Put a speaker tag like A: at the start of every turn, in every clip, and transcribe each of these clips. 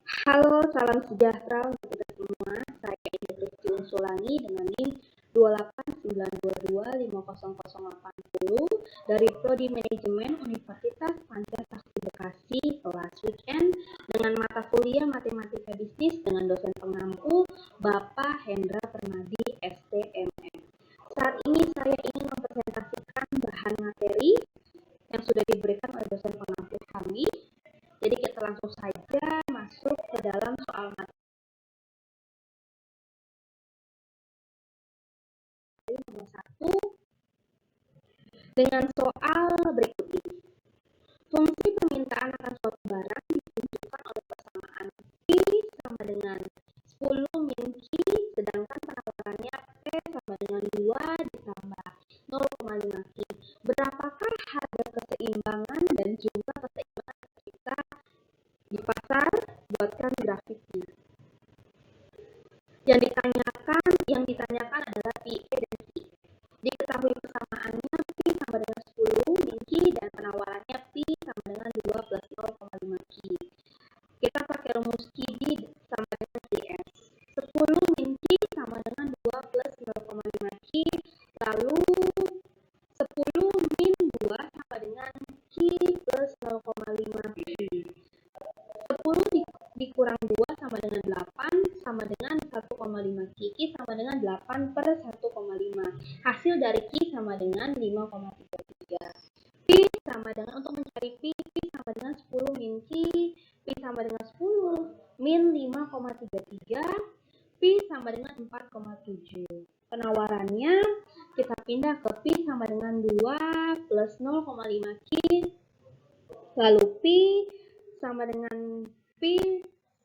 A: Halo, salam sejahtera untuk kita semua. Saya Ida Kristi Unsulangi dengan NIM 28922500810 dari Prodi Manajemen Universitas Pancasakti Bekasi, kelas weekend dengan mata kuliah Matematika Bisnis dengan dosen pengampu Bapak Hendra Permadi, STMM. Saat ini saya ingin mempresentasikan bahan materi yang sudah diberikan oleh dosen pengampu kami. Jadi kita langsung saja masuk ke dalam soal materi nomor 1 dengan soal berikut ini. Fungsi permintaan akan suatu barang ditunjukkan oleh persamaan P sama dengan 10 min Q, sedangkan penawarannya P sama dengan 2 ditambah 0,5 Q. Berapakah harga keseimbangan dan jumlah keseimbangan kita di pasar? Buatkan grafiknya. Yang ditanyakan adalah PE dan Q. Diketahui persamaannya P sama dengan 10 min Q dan penawarannya P sama dengan 2 plus 0,5 Q. Kita pakai rumus QB sama dengan QS. 10 min Q sama dengan 2 plus 0,5 Q, lalu 10 min 2 sama dengan Q plus 0,5 Q. 10 dikurang 2 sama dengan 8 sama dengan 1,5 Q. Q sama dengan 8 per 1,5. Hasil dari Q sama dengan 5,33. P sama dengan, untuk mencari P sama dengan 10 min Q. P sama dengan 10 min 5,33. P sama dengan 4,7. Penawarannya kita pindah ke P sama dengan 2 plus 0,5 Q. Lalu P sama dengan P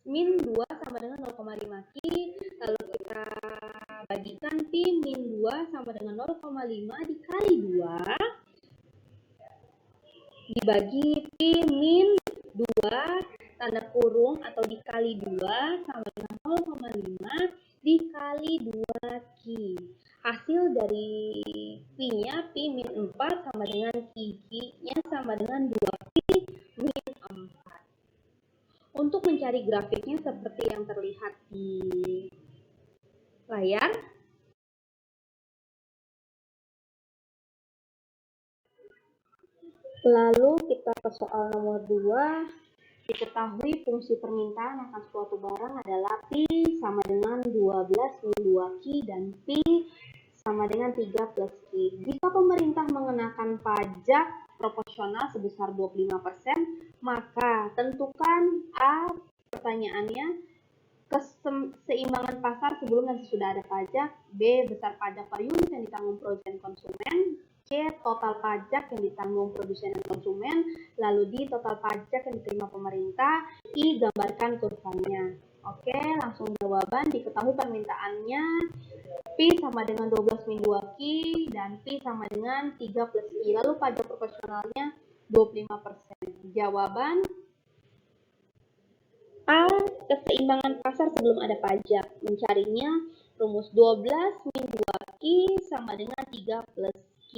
A: min 2 sama dengan 0,5 Q. Lalu kita bagikan P min 2 sama dengan 0,5 dikali 2 dibagi P min 2 tanda kurung atau dikali 2 sama dengan 0,5 dikali 2 Q. Hasil dari P-nya P min 4 sama dengan Q-nya sama dengan 2 P min 4. Untuk mencari grafiknya seperti yang terlihat di layar. Lalu kita ke soal nomor 2. Diketahui fungsi permintaan akan suatu barang adalah P sama dengan 12 min 2 Q dan P sama dengan 3 plus Q. Jika pemerintah mengenakan pajak proporsional sebesar 25%, maka tentukan A, pertanyaannya, keseimbangan pasar sebelum dan sesudah ada pajak, B, besar pajak per unit yang ditanggung produsen konsumen, C, total pajak yang ditanggung produsen dan konsumen, lalu D, total pajak yang diterima pemerintah, I, gambarkan kurvanya. Oke, langsung jawaban. Diketahui permintaannya P sama dengan 12 min 2 Q dan P sama dengan 3 plus Q. Lalu pajak proporsionalnya 25%. Jawaban A, keseimbangan pasar sebelum ada pajak. Mencarinya rumus 12 min 2 Q sama dengan 3 plus Q.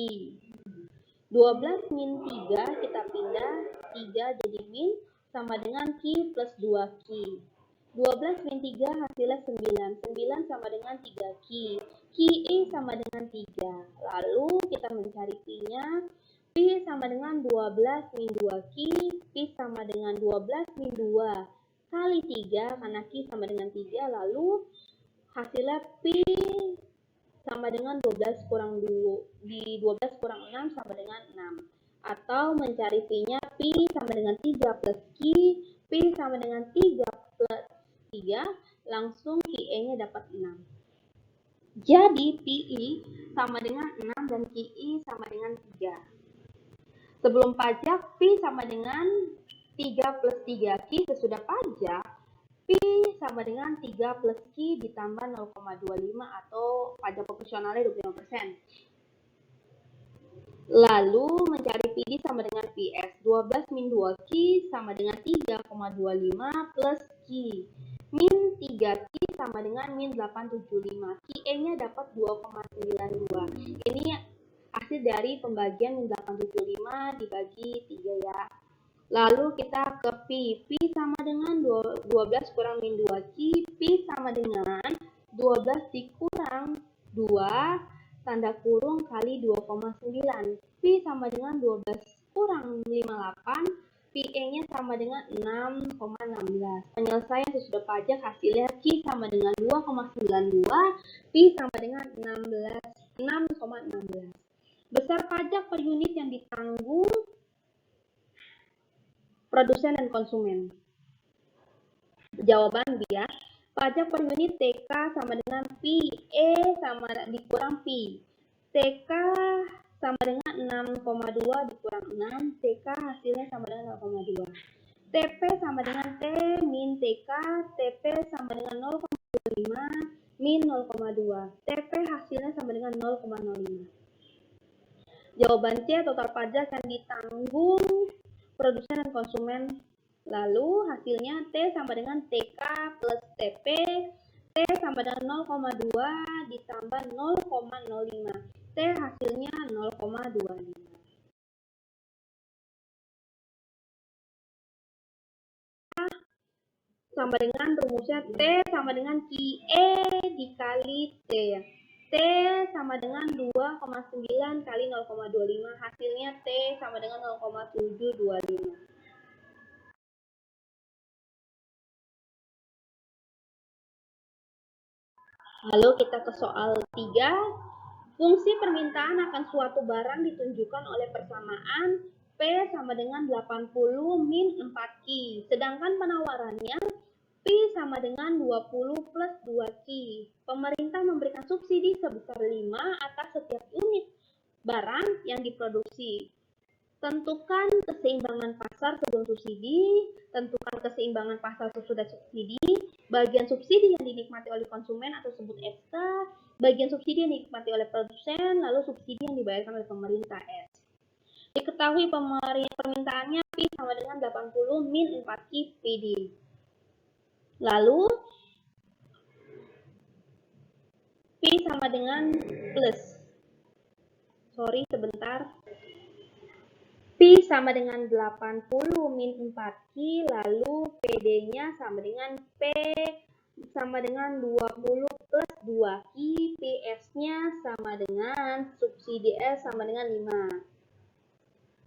A: 12 min 3 kita pindah, 3 jadi min sama dengan Q plus 2 Q. 12 min 3 hasilnya 9. 9 sama dengan 3 Q. QE sama dengan 3. Lalu kita mencari P-nya. P sama dengan 12 min 2 Q. P sama dengan 12 min 2 kali 3 karena Q sama dengan 3. Lalu hasilnya P sama dengan 12 kurang 2, di 12 kurang 6 sama dengan 6. Atau mencari P-nya, P sama dengan 3 plus Q, P sama dengan 3 plus 3, langsung QE-nya dapat 6. Jadi PI sama dengan 6 dan QI sama dengan 3. Sebelum pajak, P sama dengan 3 plus 3 Q. Sesudah pajak, P sama dengan 3 plus Q ditambah 0,25 atau pajak proporsionalnya 25%. Lalu mencari PD sama dengan PS. 12 min 2 Q sama dengan 3,25 plus Q. Min 3 Q sama dengan min 875. QE-nya dapat 2,92. Ini hasil dari pembagian min 875 dibagi 3 ya. Lalu kita ke P. P sama dengan 12 kurang min 2Q. Pi sama dengan 12 dikurang 2 tanda kurung kali 2,9. Pi sama dengan 12 kurang 58. Pi-nya sama dengan 6,16. Penyelesaian sesudah pajak hasilnya Q sama dengan 2,92. Pi sama dengan 6,16. Besar pajak per unit yang ditanggung produsen dan konsumen. Jawaban dia, pajak per unit TK sama dengan Pi, sama dikurang Pi. TK sama dengan 6,2 dikurang 6, TK hasilnya sama dengan 0,2. TP sama dengan T min TK, TP sama dengan 0,25 min 0,2. TP hasilnya sama dengan 0,05. Jawaban C, total pajak yang ditanggung produsen dan konsumen. Lalu hasilnya T sama dengan TK plus TP. T sama dengan 0,2 ditambah 0,05. T hasilnya 0,25. Sama dengan rumusnya T sama dengan QE dikali T ya. T sama dengan 2,9 kali 0,25. Hasilnya T sama dengan 0,725. Lalu kita ke soal 3. Fungsi permintaan akan suatu barang ditunjukkan oleh persamaan P sama dengan 80 min 4Q. Sedangkan penawarannya P sama dengan 20 plus 2Q. Pemerintah memberikan subsidi sebesar 5 atas setiap unit barang yang diproduksi. Tentukan keseimbangan pasar sebelum subsidi, tentukan keseimbangan pasar sesudah subsidi, bagian subsidi yang dinikmati oleh konsumen atau sebut SK, bagian subsidi yang dinikmati oleh produsen, lalu subsidi yang dibayarkan oleh pemerintah S. Diketahui permintaannya P sama dengan 80 min 4Q PD. Lalu P sama dengan plus. Sorry, sebentar. Pi sama dengan 80 min 4Q, lalu PD-nya sama dengan P sama dengan 20 plus 2Q, PS-nya sama dengan subsidi S sama dengan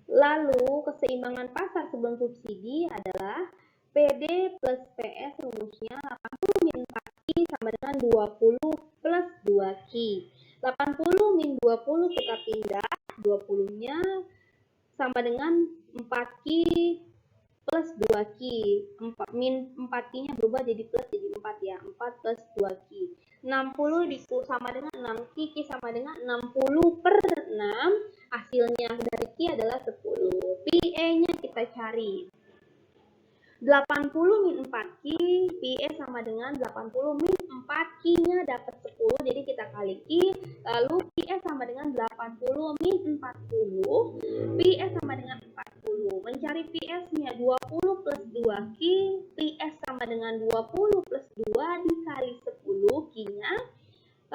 A: 5. Lalu keseimbangan pasar sebelum subsidi adalah PD plus PS, rumusnya 80 min 4Q sama dengan 20 plus 2Q. 80 min 20 kita pindah, 20-nya sama dengan 4Q plus 2Q. Min 4Q-nya berubah jadi plus, jadi 4 ya. 4 plus 2Q. 60 sama dengan 6Q. Q sama dengan 60 per 6. Hasilnya dari Q adalah 10. PE-nya kita cari. 80 min 4Q, PE sama dengan 80 min 4Q-nya dapat 10, jadi kita kali Q, lalu PE sama dengan 80 min 40, PE sama dengan 40. Mencari PS-nya 20 plus 2Q, PS sama dengan 20 plus 2 dikali 10 Q-nya,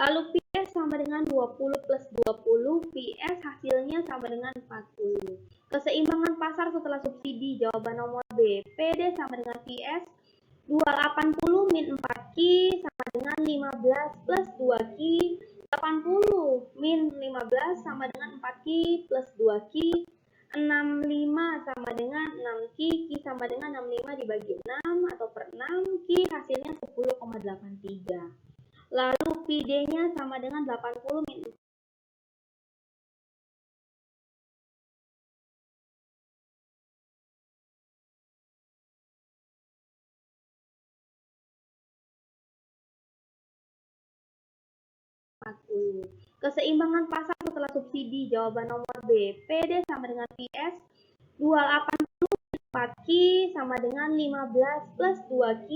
A: lalu PS sama dengan 20 plus 20, PS hasilnya sama dengan 40. Keseimbangan pasar setelah subsidi, jawaban nomor B. PD sama dengan PS, 280 min 4Q sama dengan 15 plus 2Q, 80 min 15 sama dengan 4Q plus 2Q, 65 sama dengan 6Q, Q sama dengan 65 dibagi 6 atau per 6, Q hasilnya 10,83. Lalu PD-nya sama dengan 80 min 40. Keseimbangan pasar setelah subsidi, jawaban nomor B. PD sama dengan PS, 280 4Q sama dengan 15 plus 2Q,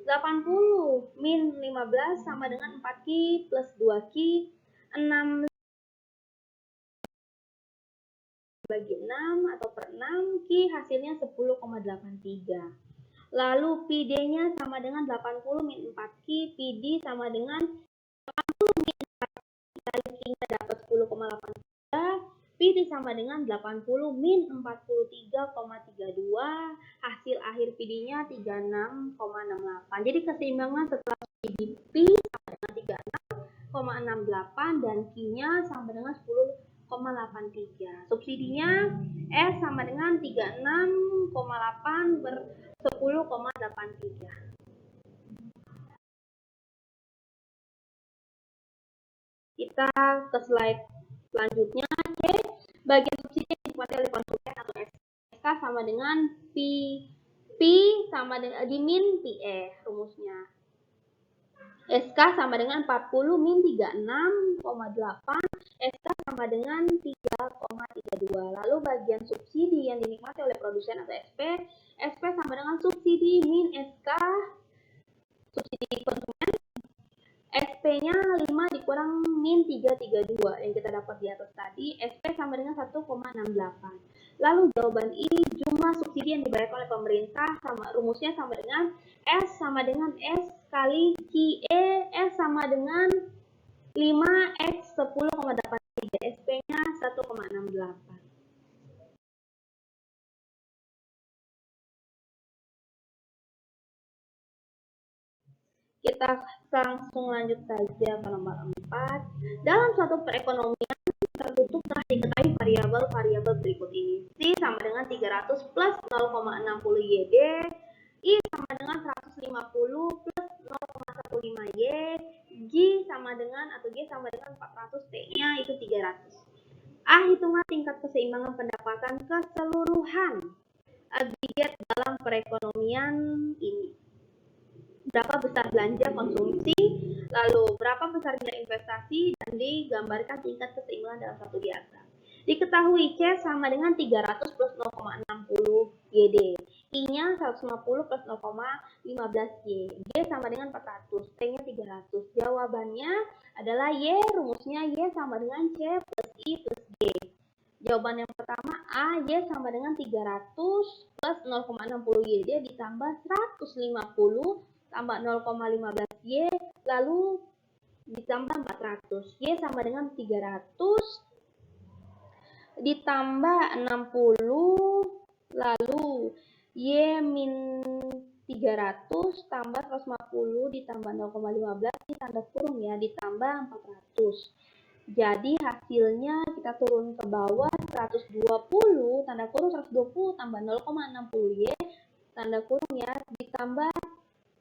A: 80 min 15 sama dengan 4Q plus 2Q, 6 bagi 6 atau per 6, Q hasilnya 10,83. Lalu PD-nya sama dengan 80 min 4Q, PD sama dengan 80 min 4Q, kali Q-nya dapat 10,83, PD sama dengan 80 min 43,32. Hasil akhir PD-nya 36,68. Jadi keseimbangan setelah PD P sama dengan 36,68 dan Q-nya sama dengan 10,83. Subsidinya S sama dengan 36,8 per 10,83. Kita ke slide selanjutnya. C. Bagian subsidi yang dinikmati oleh konsumen atau SK sama dengan P sama dengan min PE rumusnya. SK sama dengan 40 min 36,8. SK sama dengan 3,32. Lalu bagian subsidi yang dinikmati oleh produsen atau SP. SP sama dengan subsidi min SK subsidi konsumen. SP-nya 5 dikurang min 332 yang kita dapat di atas tadi. SP sama dengan 1,68. Lalu jawaban I, jumlah subsidi yang dibayarkan oleh pemerintah sama rumusnya sama dengan S sama dengan S kali QE. S sama dengan 5X 10,83. SP-nya 1,68. Kita langsung lanjut saja ke nomor 4. Dalam suatu perekonomian tertutup telah diketahui variabel-variabel berikut ini. C sama dengan 300 plus 0,60 YD. I sama dengan 150 plus 0,15 Y. G sama dengan atau G sama dengan 400. T-nya itu 300. A. Hitungan tingkat keseimbangan pendapatan keseluruhan agregat dalam perekonomian ini. Berapa besar belanja konsumsi, lalu berapa besar nilai investasi, dan digambarkan tingkat keseimbangan dalam satu diagram. Diketahui C sama dengan 300 plus 0,60 YD. I-nya 150 plus 0,15 Y. G sama dengan 400. T-nya 300. Jawabannya adalah Y. Rumusnya Y sama dengan C plus I plus G. Jawaban yang pertama A, Y sama dengan 300 plus 0,60 YD ditambah 150 tambah 0,15 Y, lalu ditambah 400. Y sama dengan 300 ditambah 60, lalu Y min 300 tambah 150 ditambah 0,15 ini tanda kurung ya, ditambah 400. Jadi hasilnya kita turun ke bawah 120, tanda kurung 120 tambah 0,60 Y, tanda kurung ya, ditambah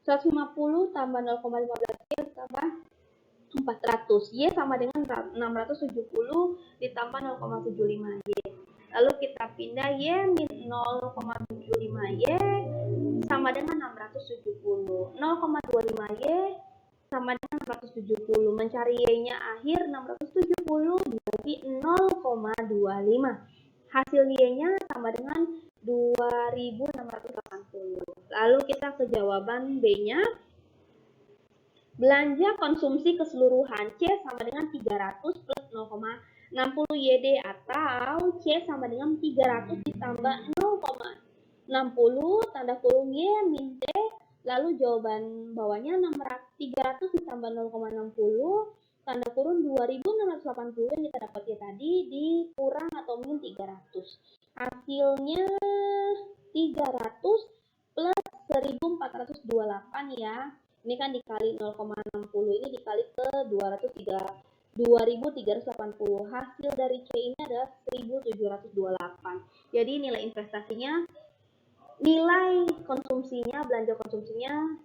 A: 150 tambah 0,15 Y tambah 400. Y sama dengan 670 ditambah 0,75 Y. Lalu kita pindah Y min 0,75 Y sama dengan 670. 0,25 Y sama dengan 670. Mencari Y-nya akhir 670 dibagi 0,25. Hasil Y-nya sama dengan 2680. Lalu kita ke jawaban B-nya. Belanja konsumsi keseluruhan C sama dengan 300 plus 0,60 YD atau C sama dengan 300 ditambah 0,60 tanda kurung Y min T. Lalu jawaban bawahnya 300 ditambah 0,60 tanda kurung 2680 yang kita dapatnya tadi dikurang atau min 300. Hasilnya 300 plus 1428 ya. Ini kan dikali 0,60 ini dikali ke 2380. Hasil dari C ini adalah 1728. Jadi nilai investasinya, nilai konsumsinya, belanja konsumsinya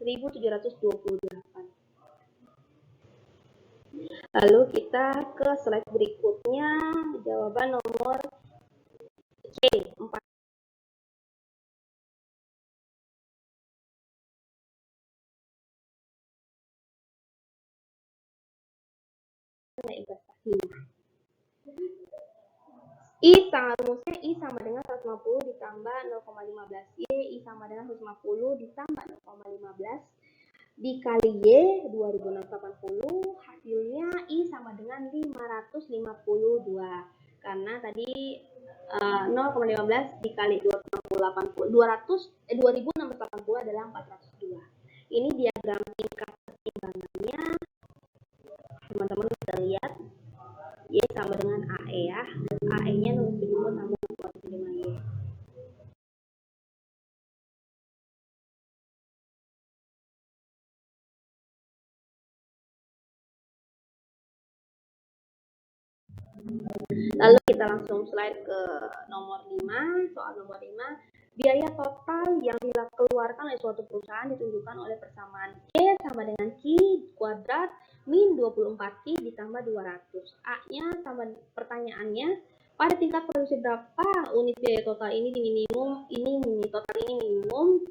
A: 1728. Lalu kita ke slide berikutnya, jawaban nomor C, 4. Investasi. Rumusnya I sama dengan 150 ditambah 0,15 Y, I sama dengan 150 ditambah 0,15 dikali Y 2680, hasilnya I sama dengan 552. Karena tadi 0,15 dikali 2680 adalah 402. Ini diagram tingkat keseimbangannya. Teman-teman bisa lihat Y sama dengan AE ya. AE-nya 0,70 tambah 45Y. Lalu kita langsung slide ke nomor 5, soal nomor 5. Biaya total yang dikeluarkan oleh suatu perusahaan ditunjukkan oleh persamaan C sama dengan Q kuadrat min 24Q ditambah 200. A-nya sama, pertanyaannya, pada tingkat produksi berapa unit biaya total ini di minimum, ini total ini minimum.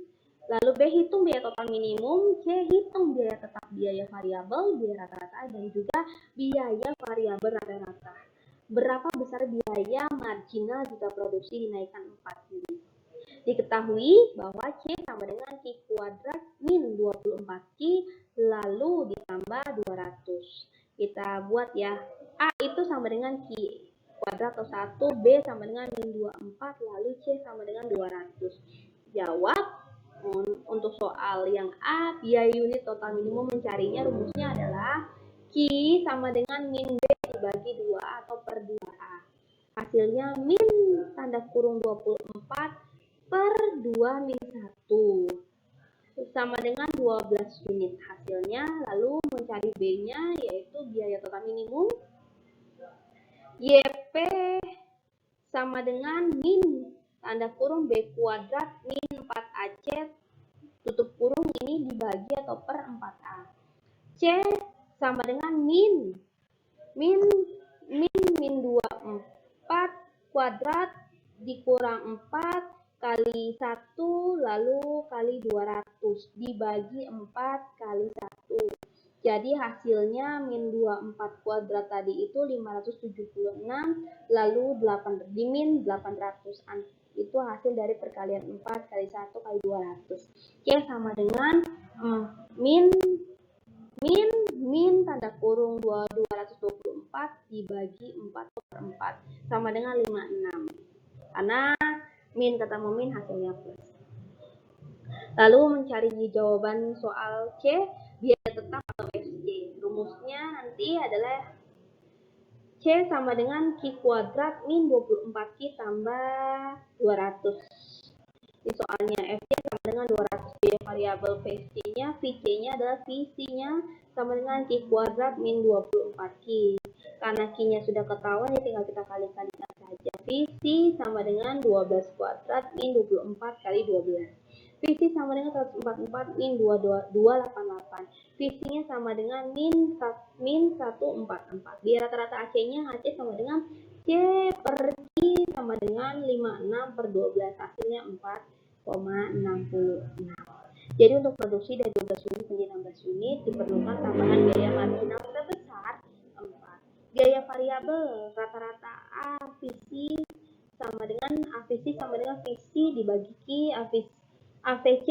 A: Lalu B, hitung biaya total minimum. C, hitung biaya tetap, biaya variabel, biaya rata-rata, dan juga biaya variabel rata-rata. Berapa besar biaya marginal jika produksi dinaikkan 4 unit? Diketahui bahwa C sama dengan Q kuadrat min 24Q lalu ditambah 200. Kita buat ya. A itu sama dengan Q kuadrat atau 1, B sama dengan min 24, lalu C sama dengan 200. Jawab untuk soal yang A, biaya unit total minimum mencarinya rumusnya adalah Q sama dengan min B dibagi 2 atau per 2A. Hasilnya min tanda kurung 24 per 2 min 1 sama dengan 12 unit hasilnya. Lalu mencari B-nya yaitu biaya total minimum. YP sama dengan min tanda kurung B kuadrat min 4AC tutup kurung ini dibagi atau per 4A. C sama dengan min 24 kuadrat dikurang 4 kali 1 lalu kali 200 dibagi 4 kali 1. Jadi hasilnya min 24 kuadrat tadi itu 576 lalu 8 di min 800 itu hasil dari perkalian 4 kali 1 kali 200. C sama dengan min tanda kurung 224 dibagi 4 per 4 sama dengan 56. Karena min ketemu min hasilnya plus. Lalu mencari jawaban soal C, biaya tetap atau FC. Rumusnya nanti adalah C sama dengan Q kuadrat min 24Q tambah 200. Di soalnya FC sama dengan 200, biaya variabel VC-nya, VC-nya adalah VC-nya sama dengan Q kuadrat min 24Q. Karena Q-nya sudah ketahuan, ya tinggal kita kali-kalikan saja. VC sama dengan 12 kuadrat min 24 kali 12. VC sama dengan 144 min 288. VC-nya sama dengan min 144. Biar rata-rata AC-nya, AC sama dengan C per Q sama dengan 56 per 12. Hasilnya 4,66. Jadi untuk produksi dari 12 unit menjadi 16 unit diperlukan tambahan biaya marginal sebesar 4. Biaya variabel rata-rata AVC sama dengan VC dibagi Q, AVC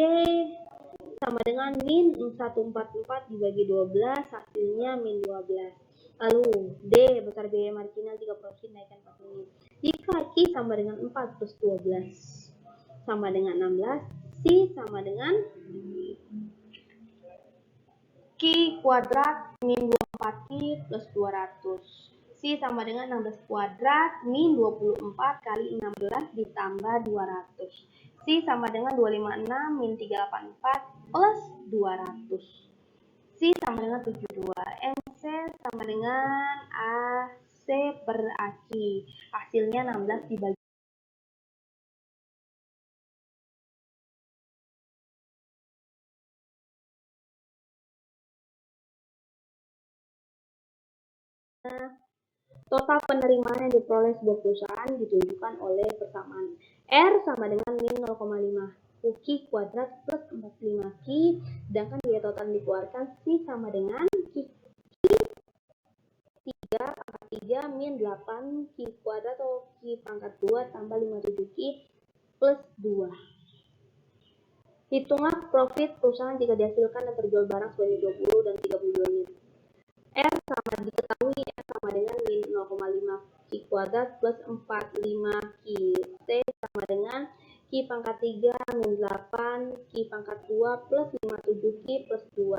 A: sama dengan min 144 dibagi 12, hasilnya min 12. Lalu D, besar biaya marginal jika produksi naikkan 4 unit. Jika Q sama dengan 4 plus 12 sama dengan 16, C sama dengan Q kuadrat min 24Q plus 200. C sama dengan 16 kuadrat min 24 kali 16 ditambah 200. C sama dengan 256 min 384 plus 200. C sama dengan 72. MC sama dengan AC per AC. Hasilnya 16 dibagi total penerimaan yang diperoleh sebuah perusahaan ditunjukkan oleh persamaan R sama dengan min 0,5 Q kuadrat plus 45Q, sedangkan biaya total yang dikeluarkan C sama dengan Q 3 pangkat 3 min 8 Q kuadrat atau Q pangkat 2 tambah 57Q plus 2. Hitunglah profit perusahaan jika dihasilkan dan terjual barang sebanyak 20 dan 32 unit. R sama diketahui R sama dengan min 0,5 Q kuadrat plus 45Q. T sama dengan Q pangkat 3 min 8 Q pangkat 2 plus 57Q plus 2.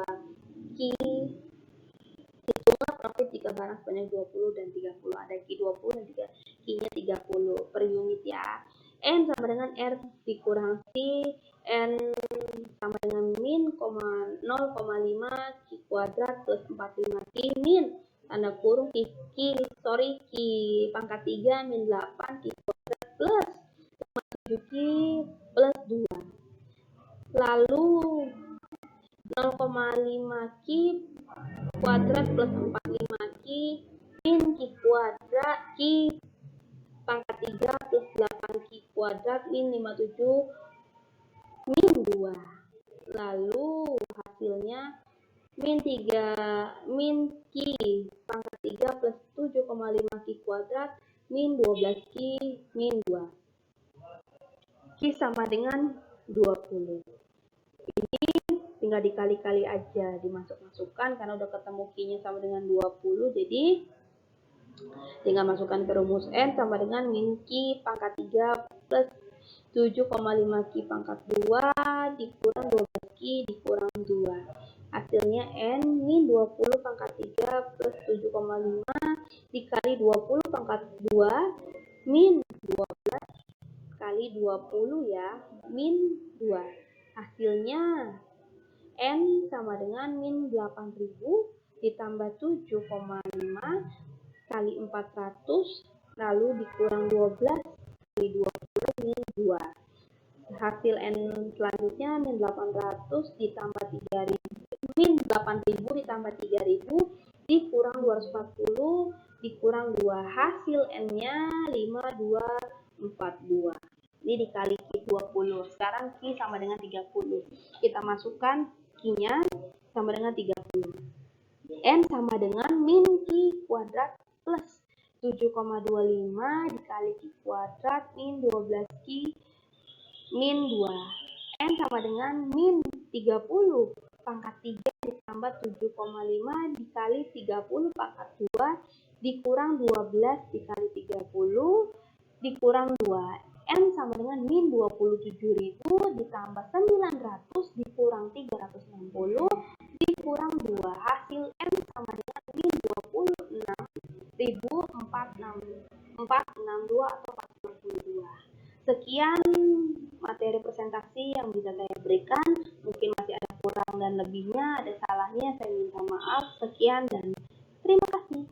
A: Q hitunglah profit jika barang sebanyak 20 dan 30. Ada Q 20 dan 3. Q Q-nya 30 per unit ya. N sama dengan R dikurang C, N sama dengan min 0,5 Q kuadrat plus 45 Q min tanda kurung Q pangkat 3 min 8 Q kuadrat plus 7Q plus 2. Lalu 0,5 Q kuadrat plus 45 Q min Q kuadrat Q pangkat 3 plus 8 Q kuadrat min 57 min 2. Lalu hasilnya min Q pangkat 3 plus 7,5 Q kuadrat min 12 Q min 2. Q sama dengan 20. Ini tinggal dikali-kali aja, dimasuk-masukkan karena udah ketemu Q-nya sama dengan 20, jadi tinggal masukkan ke rumus N sama dengan min Q pangkat 3 plus 7,5 Q pangkat 2 dikurang 12 Q dikurang 2. Hasilnya N min 20 pangkat 3 plus 7,5 dikali 20 pangkat 2 min 12 kali 20 ya, min 2. Hasilnya N sama dengan min 8.000 ditambah 7,5 kali 400 lalu dikurang 12 kali 20 min 2. Hasil N selanjutnya min 800 ditambah 3.000 min 8.000 ditambah 3.000 dikurang 240 dikurang 2. Hasil N-nya 5242. Ini dikali Q20. Sekarang Q sama dengan 30. Kita masukkan Q-nya sama dengan 30. N sama dengan min Q kuadrat plus 7,25 dikali Q kuadrat min 12 Q min 2. N sama dengan min 30 pangkat 3 ditambah 7,5 dikali 30 pangkat 2 dikurang 12 dikali 30 dikurang 2. N sama dengan min 27.000 ditambah 900 dikurang 360 dikurang 2. Hasil N sama dengan min 26.462 atau 462. Sekian materi presentasi yang bisa saya berikan. Mungkin masih ada kurang dan lebihnya, ada salahnya, saya minta maaf. Sekian dan terima kasih.